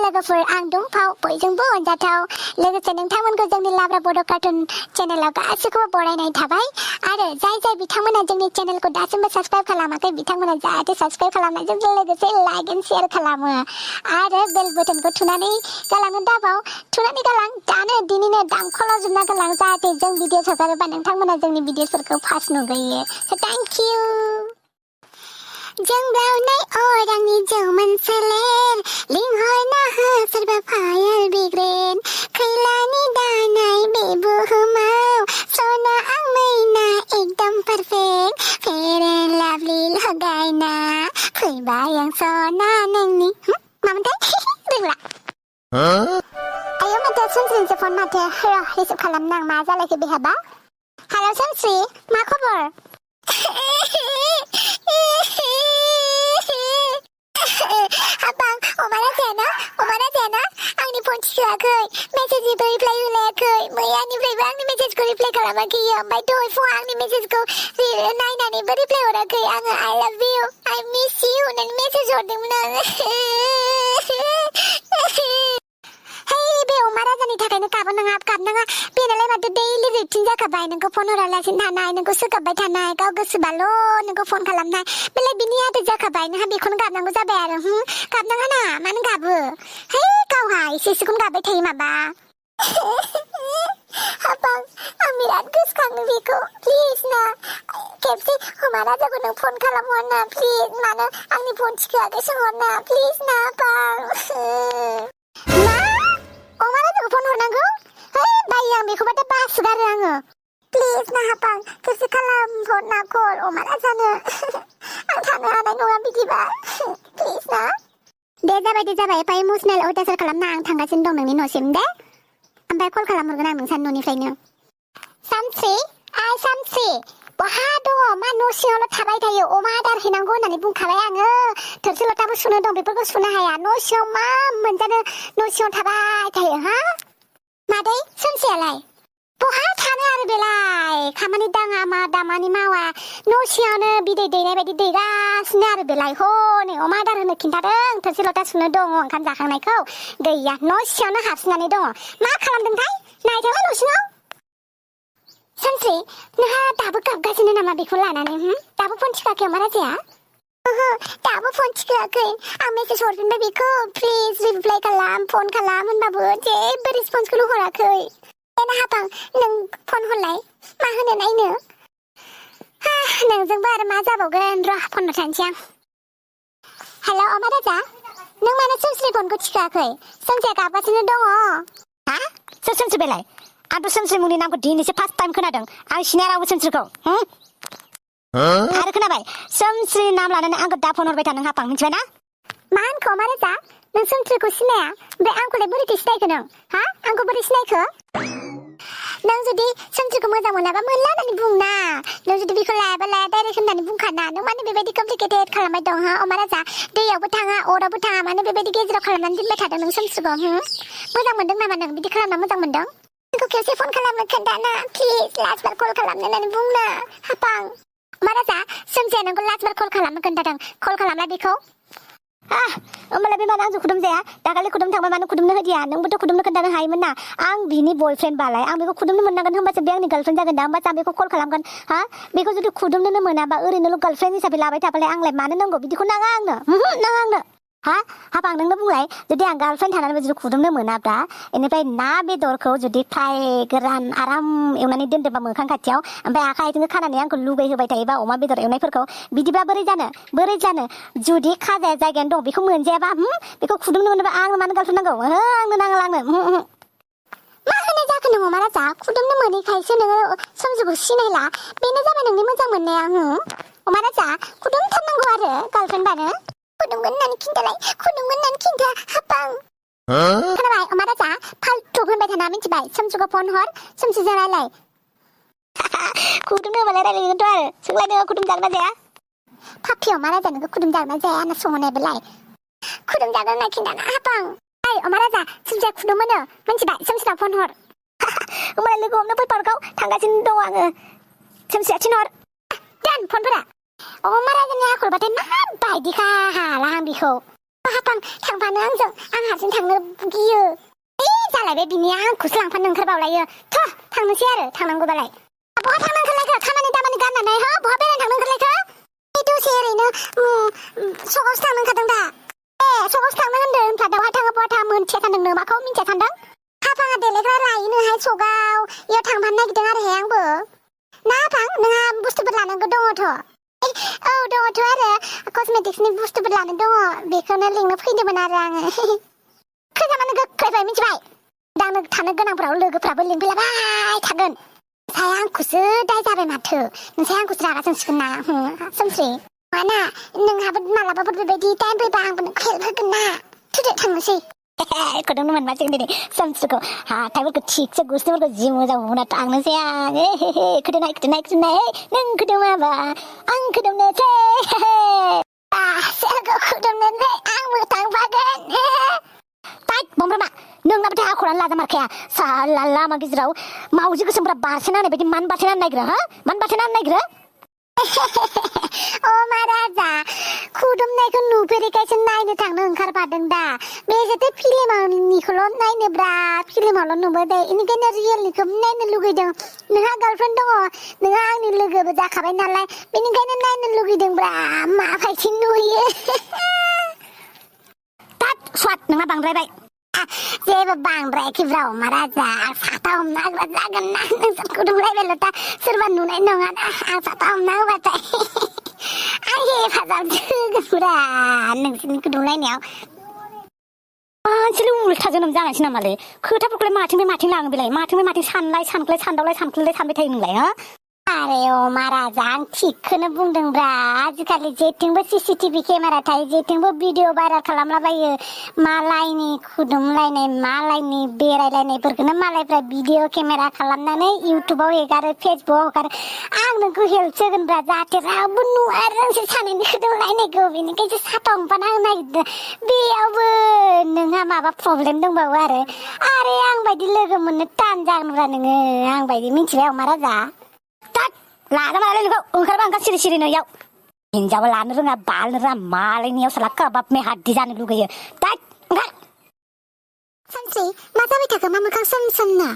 लोगोफोर आं दंफाव बयजोंबो अनजाथाव लोगोसे नोंथांमोनखौ जोंनि लाब्रा बड' कार्टुन चेनेलाव गासिखौबो बरायनाय थाबाय आरो जाय बिथांमोना जोंनि चेनेलखौ दासिमबो साबस्क्राइब खालामाखै बिथांमोना जाहाथे साबस्क्राइब खालामनायजों लोगोसे लाइक एन्ड शेयार खालामो आरो बेल बटनखौ थुनानै गालांनो दाबाव थुनानै गालां दानो दिनैनो दामख'लाव जोबना गालां जाहाथे जों भिडिअ हगारोबा नोंथांमोना जोंनि भिडिअफोरखौ फार्स्ट नुग्रोयो थेंक इउ जोंब्लावनाय अरांनि जौमोन सोलेर लिंहरना हो सोरबा फायर बिग्रेन खैलानि दानाय बे बुहुमाव सना आं मैना एकदम पारफेक्ट फेर एन्ड लाभलि लगायना फैबाय आं सना नोंनि मामोनथाय रोंला आयो माथो सनस्रिनिसो फन माथो र' रिसिभ खालामनो आं मा जालायखो बेहाबा हेल' सनस्रि मा खबर Abang, Omana Jana, आंनि फन थिखोआखै मेसेजनिबो रिप्लाय होलायाखै मैयानिफ्रायबो आंनि मेसेजखौ रिप्लाय खालामाखै ओमफ्राय दहाय फुङाव आंनि मेसेजखौ नायनानैबो रिप्लाय हराखै आङो I love you I miss you होननानै मेसेज हरदोंमोन आङो hey बे अमा राजानि थाखायनो गाबनाङा बेनालाय माथो दैलि रुटिन जाखाबाय नोंखौ फन हरालासिनो थानाय नोंखौ सोगाबबाय थानाय गाव गोसोबाल' नोंखौ फन खालामनाय बेलाय बिनि आदब जाखाबाय नोंहा बेखौनो गाबनांगौ जाबाय आरो गाबनाङा ना मानो गाबो है गावहा एसेखौनो गाबबाय थायो माबा हाबां आं बिराद गोसोखाङो बेखौ प्लिज ना खेबसे अमा राजाखौ नों फन खालामहरना प्लिज मानो आंनि फन थिखोआखै सोंहरना प्लिज ना हाबां मा अमा राजाखौ फन हरनांगौ है बायो आं बेखौबाथाय बासुगारो आङो प्लिज ना हाबां खेबसे खालामहरना कल अमा राजानो आं थानो हानाय नङा बिदिबा प्लिज ना दे जाबाय एफा इमसनेल अयथासार खालामना आं थांगासिनो दं नोंनि न'सिम दे ओमफ्राय कल खालामहरगोन आं नोंसानि न'निफ्रायनो सानस्रि बहा दङ मा न' सिङावल' थाबाय थायो अमा आदार हैनांगौ होननानै बुंखाबाय आङो थोरसि लथाबो सुनो दं बेफोरखौ सुनो हाया न' सिङाव मा मोनजानो न' सिङाव थाबाय थायो हा मादै सानस्रियालाय बहा थानो आरो बेलाय खामानि दाङा मा दामानि मावा न' सिङावनो बिदै दैनाय बायदि दैगासिनो आरो बेलाय हनै अमा आदार होनो खिन्थादों थोरसि लथा सुनो दङ ओंखाम जाखांनायखौ गैया न' सिङावनो हाबसिननानै दङ मा खालामदोंथाय नायथाङा न' सिङाव सानस्रि नोंहा दाबो गाबगासिनो नामा बेखौ लानानै दाबो फन थिखोआखै अमा राजाया ओहो दाबो फन थिखोआखै आं मेसेज हरफिनबाय बेखौ प्लिज रिप्लाय खालाम फन खालाम होनबाबो जेबो रिसपन्सखौनो हराखै देना हाबां नों फन हरलाय मा होनो नायनो नोंजोंबो आरो मा जाबावगोन र' फन हरथारनोसै आं हेल' अमा राजा नों मानो सानस्रि फनखौ थिखोआखै सानस्रिया गाबगासिनो दङ हा सोर सानस्रि बेलाय आंथ' सानस्रि मुंनि नामखौ दिनैसो फार्स्ट टाइम खोनादों आं सिनाया रावबो सानस्रिखौ आरो खोनाबाय सानस्रि नाम लानानै आंखौ दा फन हरबाय था नों हाबां मिथिबाय ना मा होनखो अमा राजा नों सानस्रिखौ सिनाया ओमफ्राय आंखौलाय बोरैथो सिनायखो नों हा आंखौ बोरै सिनायखो नों जुदि सानस्रिखौ मोजां मोनाबा मोनला होननानै बुंना नों जुदि बेखौ लायाबा लाया डाइरेक्ट होननानै बुंखाना नों मानो बेबायदि कमप्लिकेटेड खालामबाय दं हा अमा राजा दैयावबो थाङा अरावबो थाङा मानो बेबायदि गेजेराव खालामनानै दोनबाय थादों नों सानस्रिखौ मोजां मोनदों नामा नों बिदि खालामना मोजां मोनदों नोंखौ खेबसे फन खालामनो खोन्थाना प्लिज लास्ट बार कल खालामनो होननानै बुंना हाबां अमा राजा सानस्रिया नोंखौ लास्ट बार कल खालामनो खोन्थादों कल खालामला बेखौ होमबालाय बे मानो आंजों खुदुम जाया दाखालि खुदुम थांबाय मानो खुदुमनो होदिया नोंबोथ' खुदुमनो खोन्थानो हायोमोन ना आं बिनि बयफ्रेन्ड बालाय आं बेखौ खुदुमनो मोननांगोन होमबासो बे आंनि गार्लफ्रेन्ड जागोन दा होमबासो आं बेखौ कल खालामगोन हा बेखौ जुदि खुदुमनोनो मोनाबा ओरैनोल' गार्लफ्रेन्ड हिसाबै लाबाय थाबालाय आंलाय मानो नांगौ बिदिखौ नाङा आंनो नाङा आंनो हा हाबां नोंनो बुंलाय जुदि आं गार्लफ्रेन्ड थानानैबो जुदि खुदुमनो मोनाब्ला बेनिफ्राय ना बेदरखौ जुदि फ्राय गोरान आराम एवनानै दोनदोंबा मोखां खाथियाव ओमफ्राय आखाइ आथिंखौ खानानै आंखौ लुगैहोबाय थायोबा अमा बेदर एवनायफोरखौ बिदिबा बोरै जानो जुदि खाजाया जायगायानो दं बेखौ मोनजायाबा बेखौ खुदुमनो मोनोबा आंनो मानो गार्लफ्रेन्ड नांगौ आंनो नांला आंनो मा होनाय जाखो नों अमा राजा खुदुमनो मोनैखायसो नोङो सोमजोखौ सिनायला बेनो जाबाय नोंनि मोजां मोननाया अमा राजा खुदुमथारनांगौ आरो गार्लफ्रेन्डबानो खुदुमगोन होननानै खिन्था हाबां खोनाबाय अमा राजा फाल्थु होनबाय थाना मिथिबाय सोमजुखौ फन हर सोमजुजों रायलाय खुदुमनो होबालाय रायलायगोनथ' आरो सोंलाय नोङो खुदुम जागोन ना जाया पापि अमा राजा नोंखौ खुदुम जागोन ना जाया ना सोंहरनाय बेलाय खुदुम जागोन होनना खिन्थाना हाबां अमा राजा सोमजिया खुदुम मोनो मिथिबाय सोमजिनाव फन हर होमबालाय लोगो हमनो फै पार्कआव थांगासिनो दं आङो सोमजिया थिनहर दान फनफोरा अमा राजानि आखलबाथाय माबायदिखा हाला आं बेखौ हाफां थांफानो आंजों आं हारसिं थांनो गियो जालायबाय बिनि आंखौसो लांफानो ओंखारबावलायो थ' थांनोसै आरो थांनांगौबालाय बहा थांनो ओंखारलायखो खामानि दामानि गारनानै हो बहा बेरायनो थांनो ओंखारलायखो दसे ओरैनो सकावसो थांनो ओंखारदों दा सकावसो थांनो होनदों ओमफ्राय बहा थाङा मोनथिया सानदों माखौ मिथिया सानदों हाफाङा देलायग्रा लायोनोहाय सकाव इयाव थांफानो नागिरदों आरो आंबो ना हाफां नोंहा बुस्थुफोर लानांगौ दङथ' औ दङथ' आरो कस्मेटिक्सनि बुस्थुफोर लानो दङ बेखौनो लिंनो फैदोंमोन आरो आङो खैजामानो गोख्रैबाय मिथिबाय दांनो थानो गोनांफ्राव लोगोफ्राबो लिंफैलाबाय थागोन नोंसाय आंखौसो दाय जाबाय माथो नोंसाय आंखौसो रागा जोंसिगोन ना सोमस्रि माना नोंहाबो मालाबाफोर बेबायदि टाइम फैबा आंबो नोंखौ हेल्प होगोन ना थुदो थांनोसै खौनो मोनबाय जों दिनै सोमस्रिखौ हाथाइफोरखौ थिगसे गुस्थिफोरखौ जि मोजां मोना थांनोसै आं खोदोनाय नों खोदोमाबा आं खोदोमनोसै सोरखौ खोदोमनोसै आंबो थांफागोन बमब्रमा नोंनाबोथाय आखलानो लाजामारखाया साला लामा गेजेराव मावजि गोसोमफ्रा बारसेनानै बायदि मानो बारसेनानै नागिरो मानो बारसेनानै नागिरो अ महाराजा खुदुमनायखौ नुफेरिखायसो नायनो थांनो ओंखारफादों दा बेसेथो फिल्मनिखौल' नायनोब्रा फिल्मावल' नुबोदों बेनिखायनो रियेलनिखौ नायनो लुगैदों नोंहा गार्लफ्रेन्ड दङ नोंहा आंनि लोगोबो जाखाबाय नालाय बेनिखायनो नायनो लुगैदोंब्रा माबायदि नुयो स्वाद नोंहा बांद्रायबाय जेबो बांद्रायाखैब्रा महाराजा आं साथा हमना होग्रा जागोन ना नोंसोर खुदुमलायबायल' दा सोरबा नुनाय नङा ना आं साथा हमना होबाथाय आं हेफाजाब होगोनब्रा नोंसोरनि खुदुमलायनायाव मानसिल' उल्था जोनोम जानायसै नामालै खोथाफोरखौलाय माथिंनिफ्राय माथिं लाङो बेलाय माथिंनिफ्राय माथिं सानलाय सानदावलाय सानबाय थायो नोंलाय आरे अ महाराजा आं थिगखौनो बुंदोंब्रा आजिखालि जेथिंबो सीसीटीवी केमेरा थायो जेथिंबो भिडिअ भाइराल खालामलाबायो मालायनि खुदुमलायनाय मालायनि बेरायलायनायफोरखौनो मालायफ्रा भिडिअ केमेरा खालामनानै इउटुबाव हेगारो फेसबुकआव हगारो आं नोंखौ हेल्प होगोनब्रा जाहाथे रावबो नुवा नोंसोर सानैनि खुदुमलायनायखौ बेनिखायसो साथा हमफाना होनो नागिरदों बेयावबो नोंहा माबा प्रब्लेम दंबावो आरो आं बायदि लोगो मोननो टान जागोनब्रा नोङो आं बायदि मिथिबाय महाराजा लाना मालाय नोंखौ ओंखार सिरि सिरिनो इयाव हिनजावबो लानो रोङा बालनो रोङा मालायनियाव साला काबाब में हाद्दि जानो लुगैयो ओंखार सानस्रि मा जाबाय थाखो मा मोखां सोम सोमनो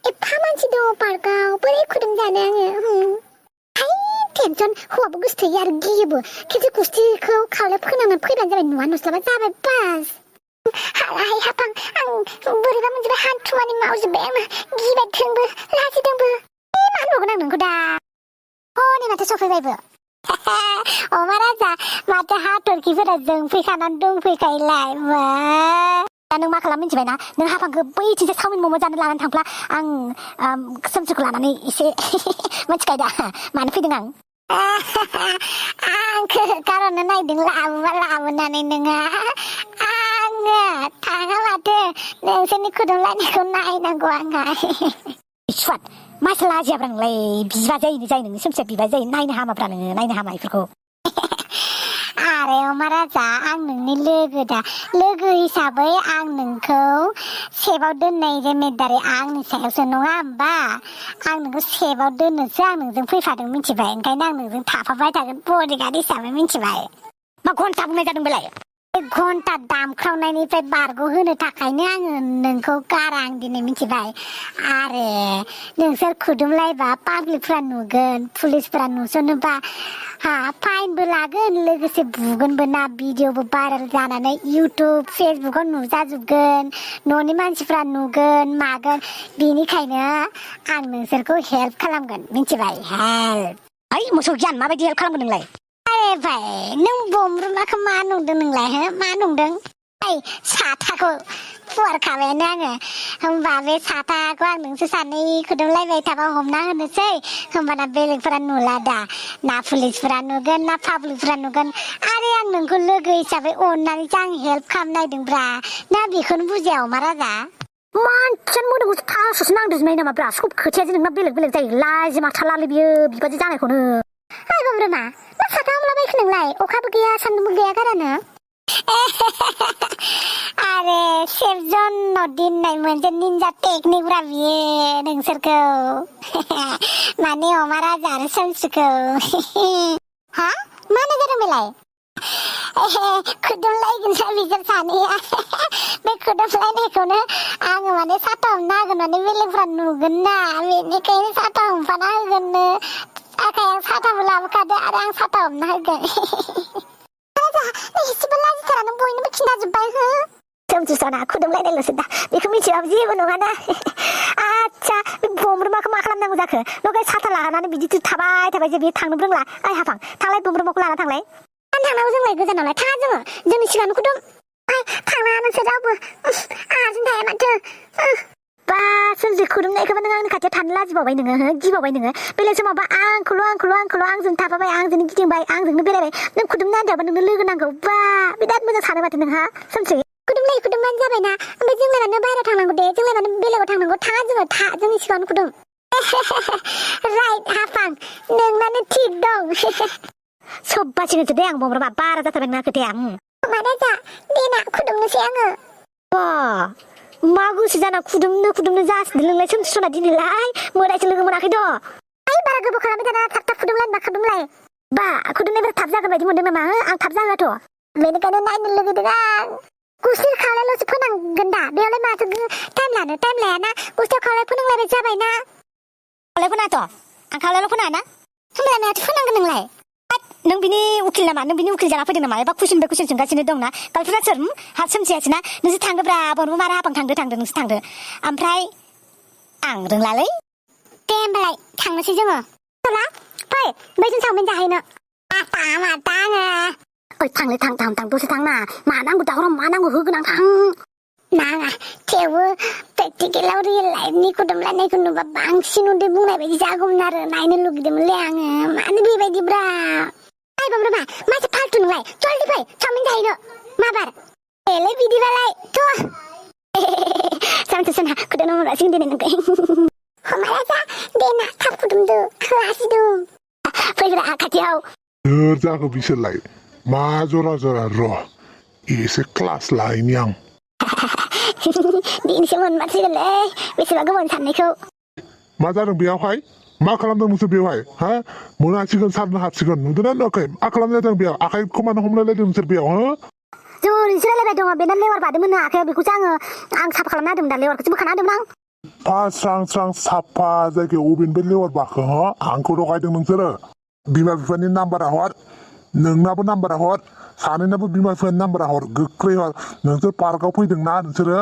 एफा मानसि दङ पार्कआव बोरै खुदुम जानो आङो हाय टेनसन हौवाबो गोसोथोयो आरो गियोबो खेबसे गुस्थिखौ खावलायाव फोनांनानै फैबानो जाबाय नुवा नुस्लाबा जाबाय बास हाय हाफां आं बोरैबा मोनजोबबाय हान्थुमानि मावजोब्बाय आङो गिबायदोंबो लाजिदोंबो मा होनबावगोन आं नोंखौ दा नै माथो सफैबायबो अ महाराजा माथो हाथरखिफोरा जोंफैखानानै दंफैखायोलाय मा दा नों मा खालाम मिथिबायना नों हाफांखौ बैथिंसो चावमिन मम' जानो लानानै थांब्ला आं सोमस्रिखौ लानानै एसे मिथिखायो दा मानो फैदों आं आंखौ कार'नो नायदों लाबोनानै नोङो आङो थाङा माथो नोंसोरनि खुदुमलायनायखौ नायनांगौ आंहा स्वाद मासो लाजियाब्रा नोंलाय बिबा जायो नोङो सोमसिया बिबा जायो नायनो हामाब्रा नोङो नायनो हामा बेफोरखौ आरे महाराजा आं नोंनि लोगो दा लोगो हिसाबै आं नोंखौ सेफआव दोननाय जिम्मेदारि आंनि सायावसो नङा होमबा आं नोंखौ सेफआव दोननोसो आं नोंजों फैफादों मिथिबाय ओंखायनो आं नोंजों थाफाबाय थागोन बडिगार्ड हिसाबै मिथिबाय मा घन्टा बुंनाय जादों बेलाय घन्टा दामख्रावनायनिफ्राय बारग'होनो थाखायनो आङो नोंखौ गारा आं दिनै मिथिबाय आरो नोंसोर खुदुमलायबा पाब्लिकफ्रा नुगोन पुलिसफ्रा नुसनोबा फाइनबो लागोन लोगोसे बुगोनबो ना भिडिअबो भाइरेल जानानै इउटुब फेसबुकाव नुजाजोबगोन न'नि मानसिफ्रा नुगोन मागोन बेनिखायनो आं नोंसोरखौ हेल्प खालामगोन मिथिबाय हेल्प ओइ मोसौ गियान माबायदि हेल्प खालामगोन नोंलाय आरे भाइ नों बमब्रमाखौ मा नुदों नोंलाय मा नुदों साथाखौ फुवारखाबायानो आङो होमबा बे साथाखौ आं नोंसोर सानै खुदुमलायबाय थाबा हमना होनोसै होमबाना बेलेगफोरा नुला दा ना पुलिसफोरा नुगोन ना पाब्लिकफोरा नुगोन आरो आं नोंखौ लोगो हिसाबै अननानैसो आं हेल्प खालामनायदोंब्रा ना बेखौनो बुजिया महाराजा मानसियानो मोदोमखौसो थास'सो नांदोंजोबनाय नामाब्रा सब खोथायासो नोंना बेलेग जायो लाजि माथालालै बियो बिबादि जानायखौनो हाय बमब्रमा मा साथा हमलाबायखो नोंलाय अखाबो गैया सान्दुंबो गैया गारानो आरे सेफजन दोननाय मोनसे निन्जा टेकनिकब्रा बियो नोंसोरखौ माने महाराजा आरो सोमस्रिखौ मा होननाय जादों बेलाय खुदुमलायगोनसो बिसोर सानैया बे खुदुमलायनायखौनो आङो माने साथा हमना होगोन माने बेलेगफ्रा नुगोन ना बेनिखायनो साथा हमफाना होगोननो आखायाव साथाबो लाबोखादो आरो आं साथा हमना होगोन एसेबो लाजिथारा नों बयनोबो खिन्थाजोब्बाय हो सोमजुसाना खुदुमलायनायल'सो दा बेखौ मिथियाबो जेबो नङाना आच्छा बे बमब्रमाखौ मा खालामनांगौ जाखो न'गाय साथा लानानै बिदि थाबाय जे बियो थांनो रोंला आइ हाफां थांलाय बमब्रमाखौ लाना थांलाय थांनांगौ जोंलाय गोजानावलाय थाङा जोंनि सिगांनो खुदुम थांनाङा नोंसोर रावबो आहाजों थाया माथो बा सोमजि खुदुमनायखौबो नों आंनि खाथियाव थानो लाजिबावबाय नोङो गिबावबाय नोङो बेलेग समावबा आंखौल' आंजों थाफाबाय आंजोंनो गिदिंबाय आंजोंनो बेरायबाय नों खुदुमनो आन्दायावबा नोंनो लोगो नांगौ बा बिराद मोजां सानो माथो नोंहा सोमजि खुदुमबानो जाबायना ओमफ्राय जोंलाय मानो बाहेरायाव थांनांगौ दे जोंलाय मानो बेलेगाव थांनांगौ थाङा जोङो जोंनि सिगाङावनो खुदुम राइट हाफां नोंनानो थिग दं सबबासिनोसो दे आं बमब्रमा बारा जाथारबाय नोंना खोथाया माने जा देना खुदुमनोसै आङो मा गोसो जाना खुदुमनो जासिनो नोंलाय सोमजिसना दिनैलाय मोदायसो लोगो मोनाखै द' बारा गोबाव खालामबाय दाना थाब खुदुमलाय मा खुदुमलाय बा खुदुमनायफोरा थाब जागोन बायदि मोनदों नामा आं थाब जाहोआथ' बेनिखायनो नायनो लुगैदों आं गुस्थिर खावलायल'सो फोनांगोन दा बेयावलाय माथो टाइम लायाना गुस्थियाव खावलाय फोनांलायबाय जाबायना खावलाय फोनाथ' आं खावलायल' फोना ना होमब्ला माथो फोनांगोन नोंलाय नों बिनि उकिल नामा नों बिनि उकिल जाना फैदों नामा एबा कुइसन सोंगासिनो दंना गालफोरा सोर हा सोमजियासै ना नोंसोर थांदोब्रा बरबो मारा हाफां थांदो नोंसोर थांदो ओमफ्राय आं रोंलालै दे होमबालाय थांनोसै जोङो ला फै बैजों सावमिन जाहैनो माता आङो ओइ थांलै थां दसे थांना मा नांगौ दावराव मा नांगौ होगोन आं थां नाङा थेवबो प्रेक्टिकेलाव रियेल लाइफनि खुदुमलायनायखौ नुबा बांसिन उदै बुंनाय बायदि जागौमोन आरो नायनो लुगैदोंमोनलै आङो मानो बेबायदिब्रा बमब्रमा माथो फाल्थु नोंलाय जल्दि फै चावमिन जाहैनो माबार एलै बिदिबालाय थ' सानसे खुदुमनो मोनबासिगोन दिनै नोंखौ हमारा जा देना थाब खुदुमदो खोआसिदों फैग्रा खाथियाव सोर जाखो बिसोरलाय मा जरा र' एसे क्लास लाहैनि आं दिनैसो मोनमारसिगोनलै बेसेबा गोबाव साननायखौ मा जादों बेयावहाय मा खालामदों नोंसोर बेवहाय हा मोनासिगोन सारनो हाबसिगोन नुदोंना नुवाखै मा खालामनाय जादों बेयाव आखाइखौ मानो हमलायलायदों नोंसोर बेयाव हो जोंसो रायलायबाय दङ बेना लेवार बादोंमोन आखाइयाव बेखौसो आं साफा खालामना होदोंमोन दा लेवारखौसो बोखाना होदोंमोन आं स्रां साफा जायगायाव अबेनिफ्राय लेवार बाखो हो आंखौ रगायदों नोंसोरो बिमा बिफानि नाम्बारा हर नोंनाबो नाम्बारा हर सानैनाबो बिमा बिफानि नाम्बारा हर गोख्रै हर नोंसोर पार्कआव फैदोंना नोंसोरो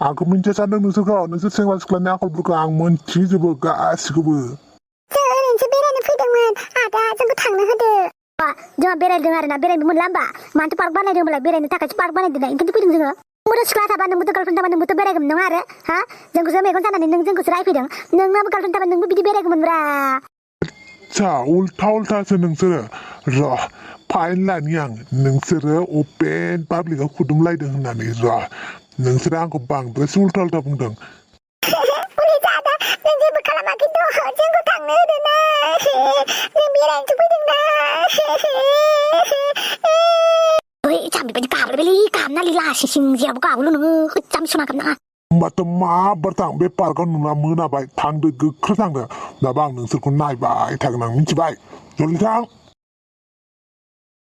आंखौ मिन्थिया सानदों नोंसोरखौ नोंसोर सेंग्रा सिख्लानि आखलफोरखौ आं मोनथिजोबो गासिखौबो जों ओरैनोसो बेरायनो फैदोंमोन आदा जोंखौ थांनो होदो जोंहा बेरायदों आरोना बेरायनो मोनला होमबा मानोथो पार्क बानायदों होमबालाय बेरायनो थाखायसो पार्क बानायदों ना ओंखायनो फैदों जोङो नोंबोथ' सिख्ला थाबा नोंबोथ' गार्लफ्रेन्ड थाबा नोंबोथ' बेरायगौमोन नङा आरो हा जोंखौसो मेगन जानानै नों जोंखौसो रायफैदों नोंनाबो गार्लफ्रेन्ड थाबा नोंबो बिदि बेरायगौमोनब्रा आच्छा उल्थासो नोंसोरो र' फाइन लानि आं नोंसोरो अपेन पाब्लिकआव खुदुमलायदों होननानै र' नोंसोरो आंखौ बांद्रायसो उल्था बुंदों जों जेबो खालामाखै जोंखौ थांनो होदो ना जों बेरायनोसो फैदों ना ओइ जाम्बि बायदि गाबलायबायलै गाबनालै लासिं जेरावबो गाबोल' नोङो जाम्बि सना गाबनाङा होमबाथ' माबार थां बे पार्कआव नुना मोनाबाय थांदो गोख्रै थांदो दाबा आं नोंसोरखौ नायबाय थागोन आं मिथिबाय जल्दि थां